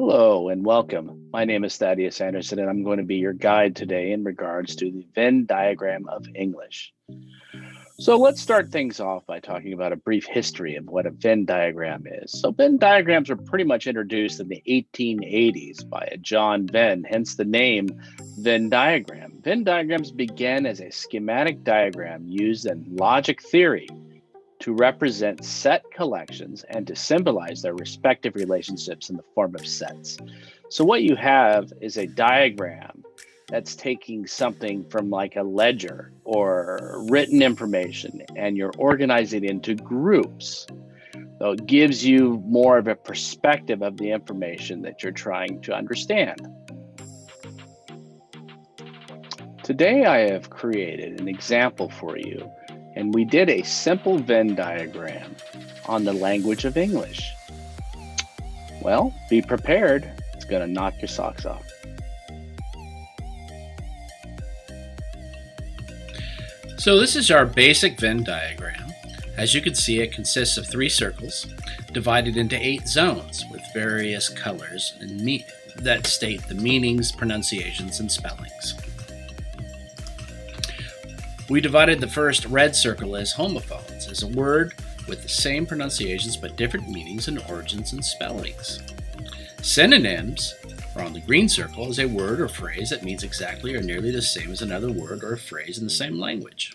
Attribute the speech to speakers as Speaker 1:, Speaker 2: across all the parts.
Speaker 1: Hello and welcome. My name is Thaddeus Anderson, and I'm going to be your guide today in regards to the Venn diagram of English. So let's start things off by talking about a brief history of what a Venn diagram is. So Venn diagrams were pretty much introduced in the 1880s by a John Venn, hence the name Venn diagram. Venn diagrams began as a schematic diagram used in logic theory to represent set collections and to symbolize their respective relationships in the form of sets. So, what you have is a diagram that's taking something from like a ledger or written information and you're organizing it into groups. So, it gives you more of a perspective of the information that you're trying to understand. Today, I have created an example for you, and we did a simple Venn diagram on the language of English. Well, be prepared. It's going to knock your socks off.
Speaker 2: So this is our basic Venn diagram. As you can see, it consists of 3 circles divided into 8 zones with various colors and that state the meanings, pronunciations, and spellings. We divided the first red circle as homophones, as a word with the same pronunciations but different meanings and origins and spellings. Synonyms are on the green circle as a word or phrase that means exactly or nearly the same as another word or phrase in the same language.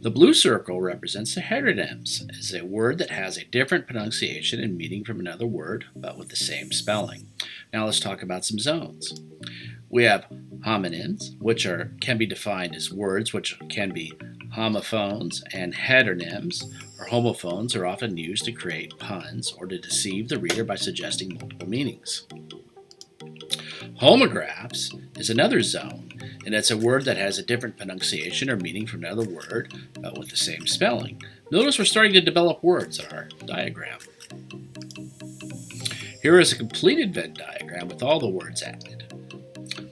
Speaker 2: The blue circle represents the heteronyms, as a word that has a different pronunciation and meaning from another word but with the same spelling. Now let's talk about some zones. We have homonyms, which can be defined as words which can be homophones, and heteronyms, or homophones, are often used to create puns or to deceive the reader by suggesting multiple meanings. Homographs is another zone, and it's a word that has a different pronunciation or meaning from another word, but with the same spelling. Notice we're starting to develop words in our diagram. Here is a completed Venn diagram with all the words added.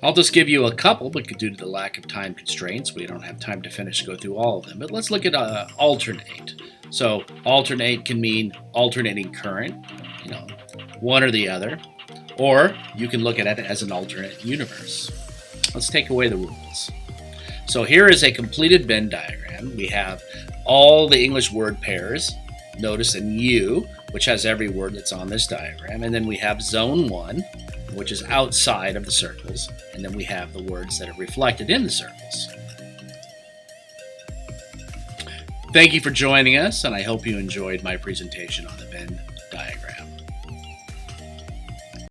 Speaker 2: I'll just give you a couple, but due to the lack of time constraints, we don't have time to go through all of them. But let's look at alternate. So alternate can mean alternating current, one or the other, or you can look at it as an alternate universe. Let's take away the rules. So here is a completed Venn diagram. We have all the English word pairs. Notice in U, which has every word that's on this diagram, and then we have zone 1, which is outside of the circles, and then we have the words that are reflected in the circles. Thank you for joining us, and I hope you enjoyed my presentation on the Venn